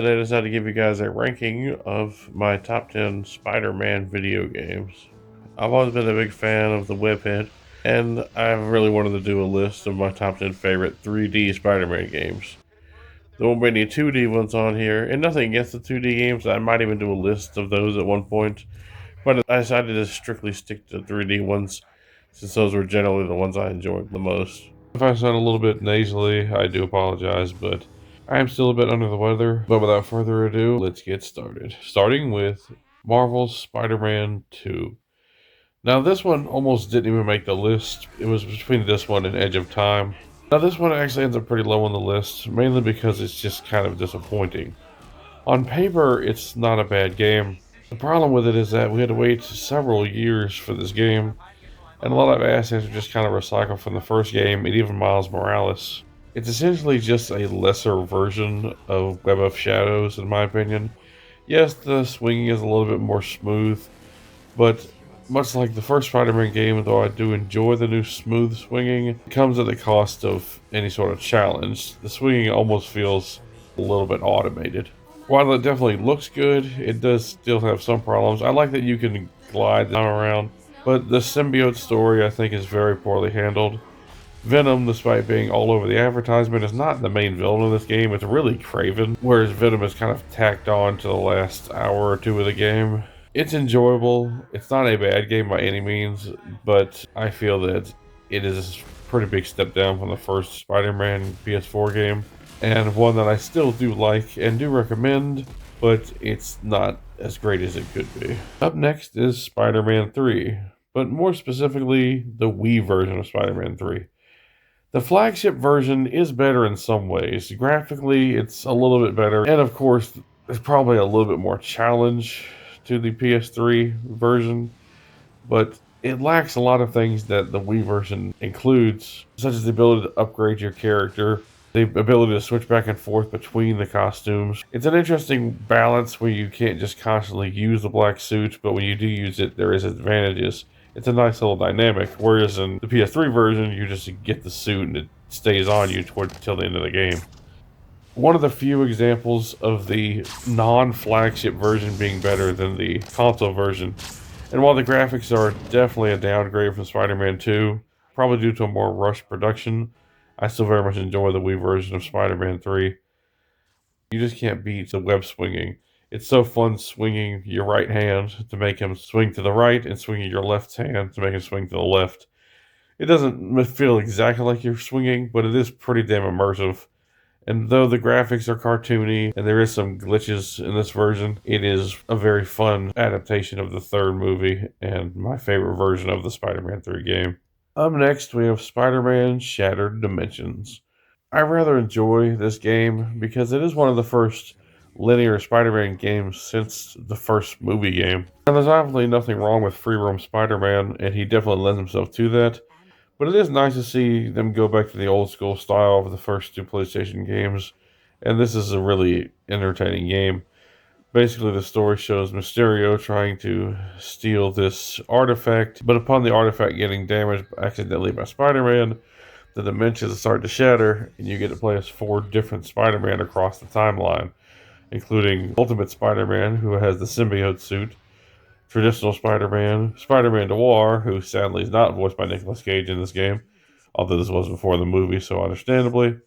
Today I decided to give you guys a ranking of my top 10 Spider-Man video games. I've always been a big fan of the webhead, and I've really wanted to do a list of my top 10 favorite 3D Spider-Man games. There won't be any 2D ones on here, and nothing against the 2D games. I might even do a list of those at one point, but I decided to strictly stick to 3D ones since those were generally the ones I enjoyed the most. If I sound a little bit nasally, I do apologize, but I am still a bit under the weather. But without further ado, let's get started. Starting with Marvel's Spider-Man 2. Now, this one almost didn't even make the list. It was between this one and Edge of Time. Now, this one actually ends up pretty low on the list, mainly because it's just kind of disappointing. On paper, it's not a bad game. The problem with it is that we had to wait several years for this game, and a lot of assets are just kind of recycled from the first game and even Miles Morales. It's essentially just a lesser version of Web of Shadows, in my opinion. Yes, the swinging is a little bit more smooth, but much like the first Spider-Man game, though I do enjoy the new smooth swinging, it comes at the cost of any sort of challenge. The swinging almost feels a little bit automated. While it definitely looks good, it does still have some problems. I like that you can glide around, but the symbiote story I think is very poorly handled. Venom, despite being all over the advertisement, is not the main villain of this game. It's really Craven, whereas Venom is kind of tacked on to the last hour or two of the game. It's enjoyable. It's not a bad game by any means, but I feel that it is a pretty big step down from the first Spider-Man PS4 game, and one that I still do like and do recommend, but it's not as great as it could be. Up next is Spider-Man 3, but more specifically, the Wii version of Spider-Man 3. The flagship version is better in some ways. Graphically, it's a little bit better. And of course, there's probably a little bit more challenge to the PS3 version. But it lacks a lot of things that the Wii version includes, such as the ability to upgrade your character, the ability to switch back and forth between the costumes. It's an interesting balance where you can't just constantly use the black suit, but when you do use it, there is advantages. It's a nice little dynamic, whereas in the PS3 version, you just get the suit and it stays on you till the end of the game. One of the few examples of the non-flagship version being better than the console version. And while the graphics are definitely a downgrade from Spider-Man 2, probably due to a more rushed production, I still very much enjoy the Wii version of Spider-Man 3. You just can't beat the web swinging. It's so fun swinging your right hand to make him swing to the right and swinging your left hand to make him swing to the left. It doesn't feel exactly like you're swinging, but it is pretty damn immersive. And though the graphics are cartoony and there is some glitches in this version, it is a very fun adaptation of the third movie and my favorite version of the Spider-Man 3 game. Up next, we have Spider-Man Shattered Dimensions. I rather enjoy this game because it is one of the first linear Spider-Man games since the first movie game. And there's obviously nothing wrong with free roam Spider-Man, and he definitely lends himself to that. But it is nice to see them go back to the old school style of the first two PlayStation games. And this is a really entertaining game. Basically, the story shows Mysterio trying to steal this artifact, but upon the artifact getting damaged accidentally by Spider-Man, the dimensions start to shatter, and you get to play as 4 different Spider-Man across the timeline, including Ultimate Spider-Man, who has the symbiote suit, traditional Spider-Man, Spider-Man Noir, who sadly is not voiced by Nicolas Cage in this game, although this was before the movie, so understandably,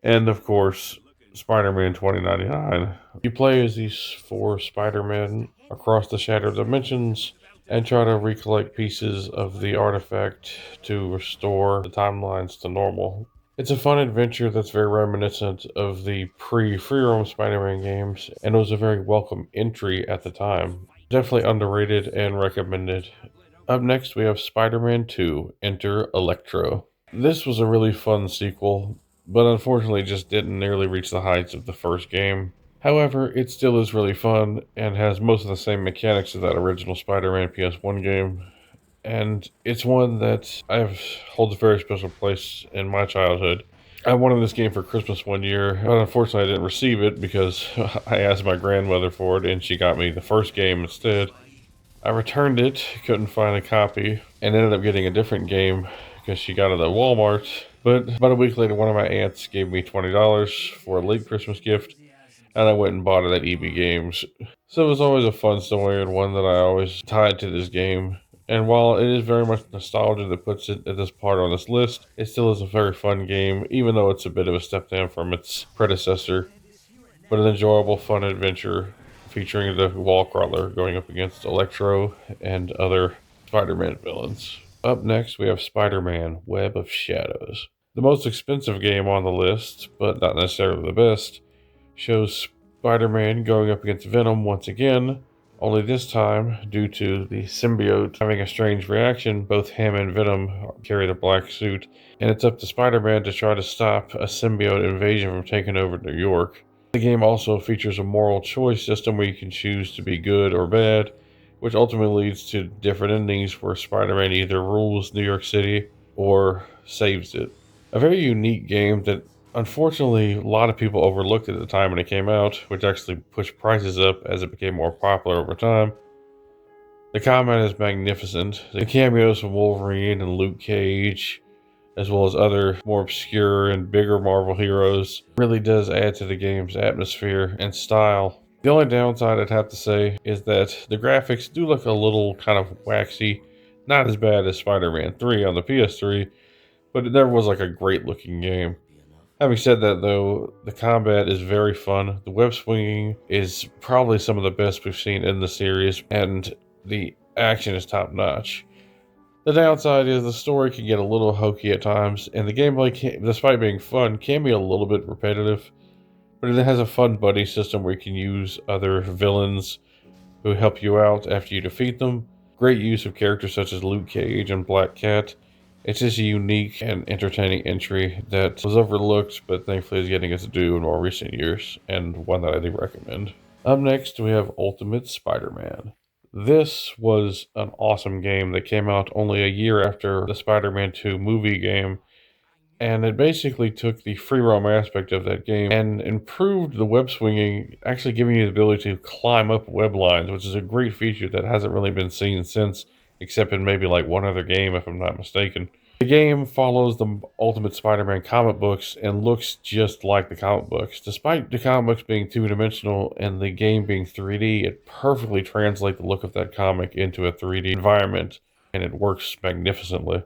and of course, Spider-Man 2099. You play as these 4 Spider-Men across the shattered dimensions and try to recollect pieces of the artifact to restore the timelines to normal. It's a fun adventure that's very reminiscent of the pre-free roam Spider-Man games, and it was a very welcome entry at the time. Definitely underrated and recommended. Up next, we have Spider-Man 2, Enter Electro. This was a really fun sequel, but unfortunately just didn't nearly reach the heights of the first game. However, it still is really fun and has most of the same mechanics as that original Spider-Man PS1 game. And it's one that holds a very special place in my childhood. I wanted this game for Christmas one year, but unfortunately I didn't receive it because I asked my grandmother for it and she got me the first game instead. I returned it, couldn't find a copy, and ended up getting a different game because she got it at Walmart. But about a week later, one of my aunts gave me $20 for a late Christmas gift, and I went and bought it at EB Games. So it was always a fun story and one that I always tied to this game. And while it is very much nostalgia that puts it at this part on this list, it still is a very fun game, even though it's a bit of a step down from its predecessor. But an enjoyable, fun adventure featuring the wall crawler going up against Electro and other Spider Man villains. Up next, we have Spider Man Web of Shadows. The most expensive game on the list, but not necessarily the best, shows Spider Man going up against Venom once again, only this time, due to the symbiote having a strange reaction, both him and Venom carry the black suit, and it's up to Spider Man to try to stop a symbiote invasion from taking over New York. The game also features a moral choice system where you can choose to be good or bad, which ultimately leads to different endings where Spider Man either rules New York City or saves it. A very unique game that unfortunately a lot of people overlooked at the time when it came out, which actually pushed prices up as it became more popular over time. The combat is magnificent. The cameos from Wolverine and Luke Cage, as well as other more obscure and bigger Marvel heroes, really does add to the game's atmosphere and style. The only downside I'd have to say is that the graphics do look a little kind of waxy, not as bad as Spider-Man 3 on the PS3, but it never was like a great looking game. Having said that, though, the combat is very fun. The web swinging is probably some of the best we've seen in the series, and the action is top notch. The downside is the story can get a little hokey at times, and the gameplay, despite being fun, can be a little bit repetitive. But it has a fun buddy system where you can use other villains who help you out after you defeat them. Great use of characters such as Luke Cage and Black Cat. It's just a unique and entertaining entry that was overlooked, but thankfully is getting its due in more recent years, and one that I do recommend. Up next, we have Ultimate Spider Man. This was an awesome game that came out only a year after the Spider Man 2 movie game, and it basically took the free roam aspect of that game and improved the web swinging, actually giving you the ability to climb up web lines, which is a great feature that hasn't really been seen since, except in maybe like one other game, if I'm not mistaken. The game follows the Ultimate Spider-Man comic books and looks just like the comic books. Despite the comic books being two-dimensional and the game being 3D, it perfectly translates the look of that comic into a 3D environment, and it works magnificently.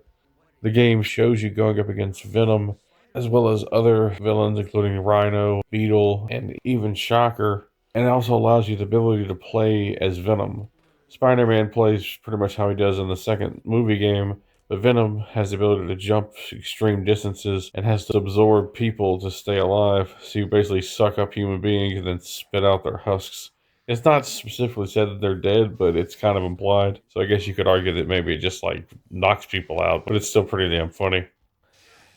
The game shows you going up against Venom, as well as other villains, including Rhino, Beetle, and even Shocker, and it also allows you the ability to play as Venom. Spider Man plays pretty much how he does in the second movie game, but Venom has the ability to jump extreme distances and has to absorb people to stay alive, so you basically suck up human beings and then spit out their husks. It's not specifically said that they're dead, but it's kind of implied. So I guess you could argue that maybe it just like knocks people out, but it's still pretty damn funny.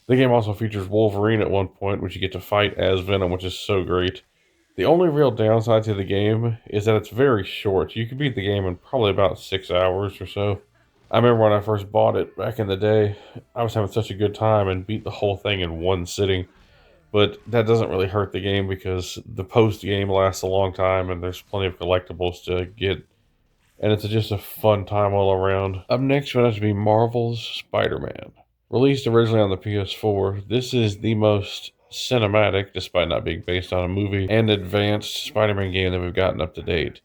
The game also features Wolverine at one point, which you get to fight as Venom, which is so great. The only real downside to the game is that it's very short. You can beat the game in probably about 6 hours or so. I remember when I first bought it back in the day, I was having such a good time and beat the whole thing in one sitting. But that doesn't really hurt the game because the post game lasts a long time and there's plenty of collectibles to get. And it's just a fun time all around. Up next would have to be Marvel's Spider Man. Released originally on the PS4, this is the most cinematic, despite not being based on a movie, and advanced Spider Man game that we've gotten up to date.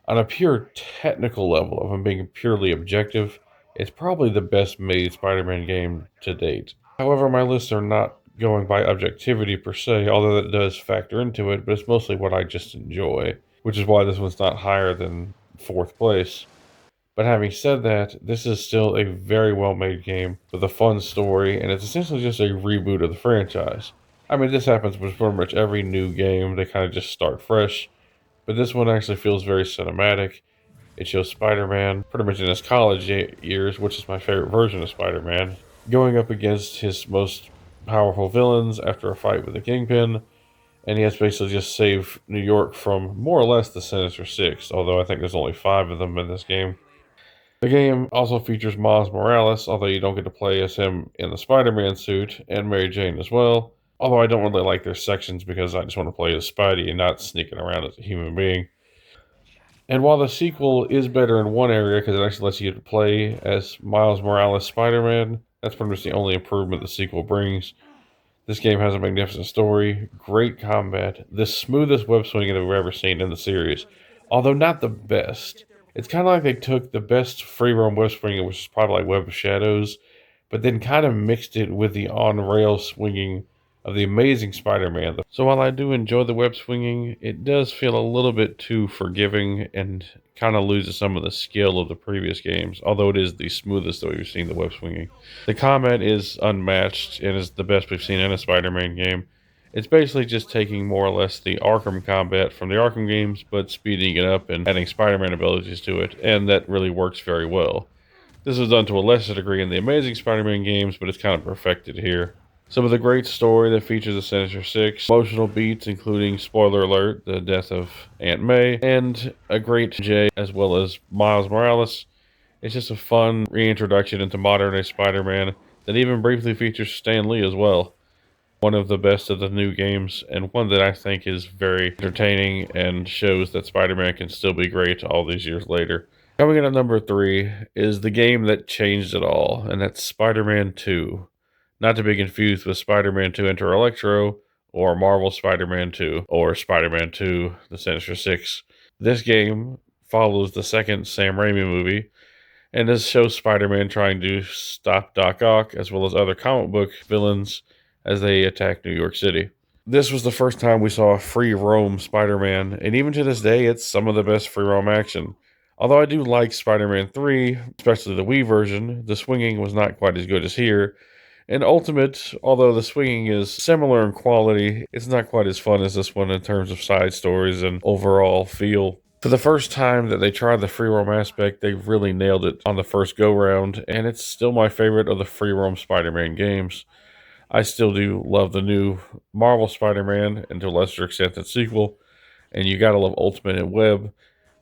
On a pure technical level, if I'm being purely objective, it's probably the best made Spider Man game to date. However, my lists are not going by objectivity per se, although that does factor into it, but it's mostly what I just enjoy, which is why this one's not higher than fourth place. But having said that, this is still a very well made game with a fun story, and it's essentially just a reboot of the franchise. I mean, this happens with pretty much every new game, they kind of just start fresh, but this one actually feels very cinematic. It shows Spider Man, pretty much in his college years, which is my favorite version of Spider Man, going up against his most powerful villains after a fight with the Kingpin, and he has to basically just save New York from more or less the Sinister Six, although I think there's only five of them in this game. The game also features Miles Morales, although you don't get to play as him in the Spider Man suit, and Mary Jane as well. Although I don't really like their sections because I just want to play as Spidey and not sneaking around as a human being. And while the sequel is better in one area because it actually lets you play as Miles Morales Spider Man, that's pretty much the only improvement the sequel brings. This game has a magnificent story, great combat, the smoothest web swinging I've ever seen in the series, although not the best. It's kind of like they took the best free roam web swinging, which is probably like Web of Shadows, but then kind of mixed it with the on rail swinging of the Amazing Spider Man. So while I do enjoy the web swinging, it does feel a little bit too forgiving and kind of loses some of the skill of the previous games, although it is the smoothest that we've seen the web swinging. The combat is unmatched and is the best we've seen in a Spider Man game. It's basically just taking more or less the Arkham combat from the Arkham games, but speeding it up and adding Spider Man abilities to it, and that really works very well. This was done to a lesser degree in the Amazing Spider-Man games, but it's kind of perfected here. Some of the great story that features the Sinister Six, emotional beats including, spoiler alert, the death of Aunt May, and a great Jay as well as Miles Morales. It's just a fun reintroduction into modern-day Spider-Man that even briefly features Stan Lee as well. One of the best of the new games, and one that I think is very entertaining and shows that Spider-Man can still be great all these years later. Coming in at number 3 is the game that changed it all, and that's Spider-Man 2. Not to be confused with Spider-Man 2 Enter Electro, or Marvel Spider-Man 2, or Spider-Man 2 The Sinister Six. This game follows the second Sam Raimi movie, and this shows Spider-Man trying to stop Doc Ock, as well as other comic book villains, as they attack New York City. This was the first time we saw a free roam Spider Man, and even to this day, it's some of the best free roam action. Although I do like Spider Man 3, especially the Wii version, the swinging was not quite as good as here. And Ultimate, although the swinging is similar in quality, it's not quite as fun as this one in terms of side stories and overall feel. For the first time that they tried the free roam aspect, they really nailed it on the first go round, and it's still my favorite of the free roam Spider Man games. I still do love the new Marvel Spider Man, and to a lesser extent the sequel, and you gotta love Ultimate and Web,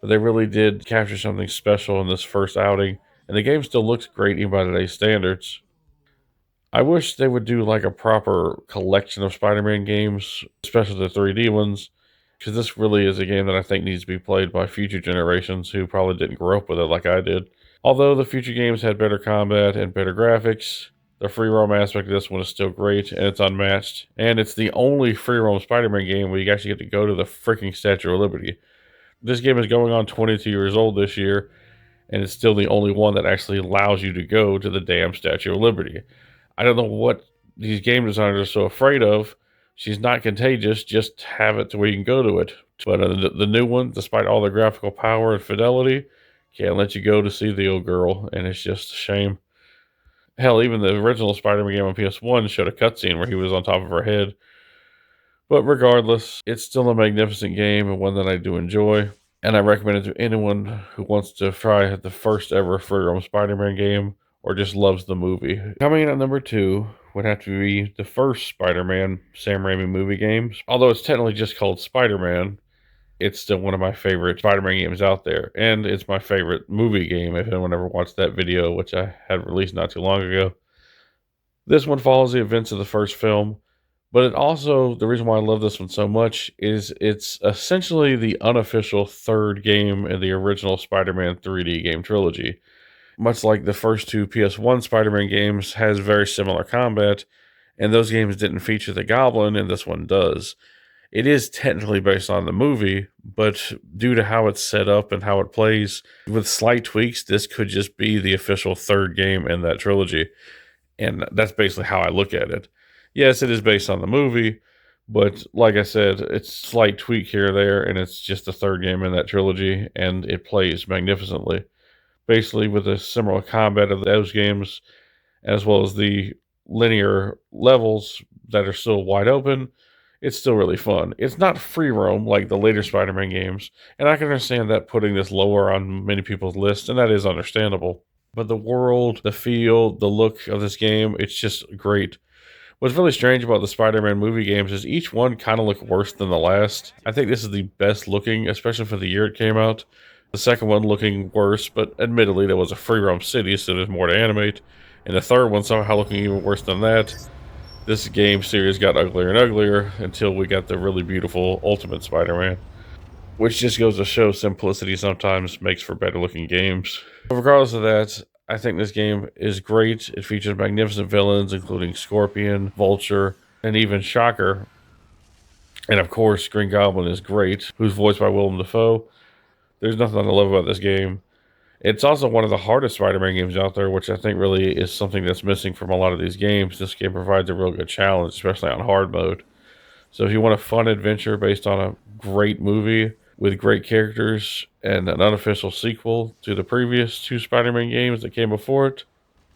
but they really did capture something special in this first outing, and the game still looks great even by today's standards. I wish they would do like a proper collection of Spider Man games, especially the 3D ones, because this really is a game that I think needs to be played by future generations who probably didn't grow up with it like I did. Although the future games had better combat and better graphics, the free roam aspect of this one is still great and it's unmatched. And it's the only free roam Spider Man game where you actually get to go to the freaking Statue of Liberty. This game is going on 22 years old this year, and it's still the only one that actually allows you to go to the damn Statue of Liberty. I don't know what these game designers are so afraid of. She's not contagious, just have it to where you can go to it. But the new one, despite all the graphical power and fidelity, can't let you go to see the old girl, and it's just a shame. Hell, even the original Spider-Man game on PS1 showed a cutscene where he was on top of her head. But regardless, it's still a magnificent game and one that I do enjoy. And I recommend it to anyone who wants to try the first ever free roam Spider-Man game or just loves the movie. Coming in at number 2 would have to be the first Spider-Man Sam Raimi movie games. Although it's technically just called Spider-Man, it's still one of my favorite Spider-Man games out there. And it's my favorite movie game if anyone ever watched that video, which I had released not too long ago. This one follows the events of the first film, but it also, the reason why I love this one so much is it's essentially the unofficial third game in the original Spider-Man 3D game trilogy. Much like the first two PS1 Spider-Man games has very similar combat, and those games didn't feature the Goblin, and this one does. It is technically based on the movie, but due to how it's set up and how it plays, with slight tweaks, this could just be the official third game in that trilogy. And that's basically how I look at it. Yes, it is based on the movie, but like I said, it's slight tweak here or there, and it's just the third game in that trilogy, and it plays magnificently. Basically, with a similar combat of those games, as well as the linear levels that are still wide open, it's still really fun. It's not free roam like the later Spider-Man games, and I can understand that putting this lower on many people's lists, and that is understandable. But the world, the feel, the look of this game, it's just great. What's really strange about the Spider-Man movie games is each one kind of look worse than the last. I think this is the best looking, especially for the year it came out. The second one looking worse, but admittedly there was a free roam city, so there's more to animate. And the third one somehow looking even worse than that. This game series got uglier and uglier until we got the really beautiful Ultimate Spider-Man. Which just goes to show simplicity sometimes makes for better looking games. But regardless of that, I think this game is great. It features magnificent villains, including Scorpion, Vulture, and even Shocker. And of course, Green Goblin is great, who's voiced by Willem Dafoe. There's nothing to love about this game. It's also one of the hardest Spider-Man games out there, which I think really is something that's missing from a lot of these games. This game provides a real good challenge, especially on hard mode. So if you want a fun adventure based on a great movie with great characters and an unofficial sequel to the previous two Spider-Man games that came before it,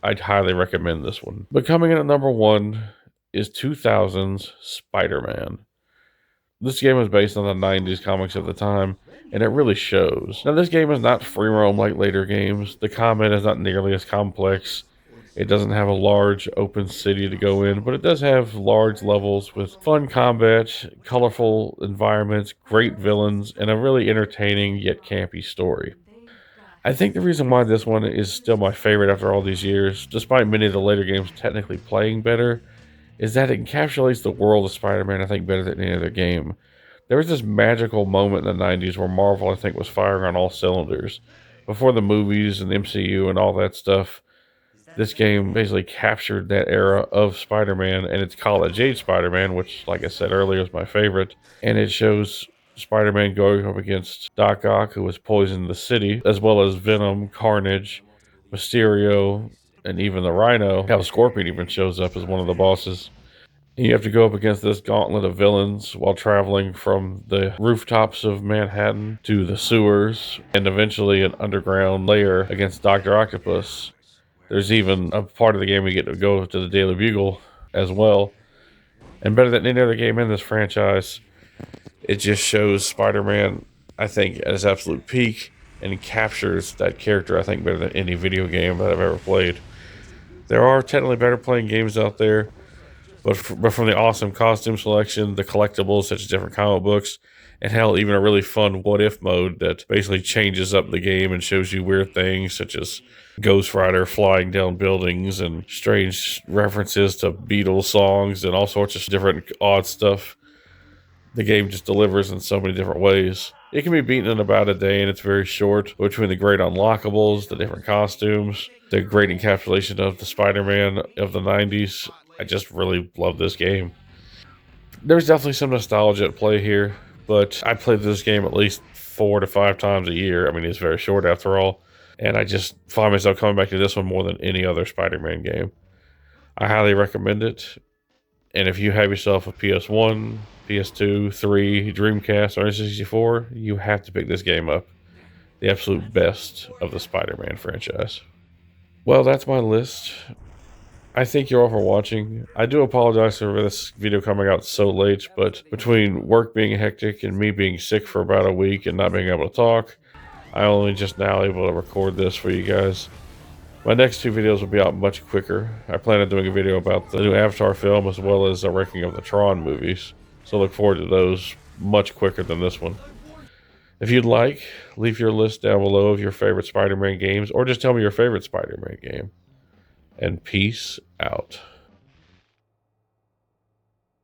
I'd highly recommend this one. But coming in at number one is 2000's Spider-Man. This game was based on the 90s comics of the time, and it really shows. Now, this game is not free roam like later games. The combat is not nearly as complex. It doesn't have a large open city to go in, but it does have large levels with fun combat, colorful environments, great villains, and a really entertaining yet campy story. I think the reason why this one is still my favorite after all these years, despite many of the later games technically playing better, is that it encapsulates the world of Spider-Man, I think, better than any other game. There was this magical moment in the 90s where Marvel, I think, was firing on all cylinders. Before the movies and the MCU and all that stuff, this game basically captured that era of Spider-Man, and it's College Age Spider-Man, which, like I said earlier, is my favorite. And it shows Spider-Man going up against Doc Ock, who has poisoned the city, as well as Venom, Carnage, Mysterio, and even the Rhino. How Scorpion even shows up as one of the bosses. And you have to go up against this gauntlet of villains while traveling from the rooftops of Manhattan to the sewers and eventually an underground lair against Dr. Octopus. There's even a part of the game we get to go to the Daily Bugle as well. And better than any other game in this franchise, it just shows Spider-Man, I think, at his absolute peak and captures that character, I think, better than any video game that I've ever played. There are technically better playing games out there, but from the awesome costume selection, the collectibles such as different comic books, and hell, even a really fun what-if mode that basically changes up the game and shows you weird things such as Ghost Rider flying down buildings and strange references to Beatles songs and all sorts of different odd stuff. The game just delivers in so many different ways. It can be beaten in about a day, and it's very short. Between the great unlockables, the different costumes, the great encapsulation of the Spider-Man of the 90s, I just really love this game. There's definitely some nostalgia at play here, but I played this game at least 4 to 5 times a year. I mean, it's very short after all, and I just find myself coming back to this one more than any other Spider-Man game. I highly recommend it, and if you have yourself a PS1, PS2, 3, Dreamcast, or N64, you have to pick this game up. The absolute best of the Spider-Man franchise. Well, that's my list. I thank you all for watching. I do apologize for this video coming out so late, but between work being hectic and me being sick for about a week and not being able to talk, I only just now able to record this for you guys. My next 2 videos will be out much quicker. I plan on doing a video about the new Avatar film as well as a ranking of the Tron movies. So look forward to those much quicker than this one. If you'd like, leave your list down below of your favorite Spider-Man games, or just tell me your favorite Spider-Man game. And peace out.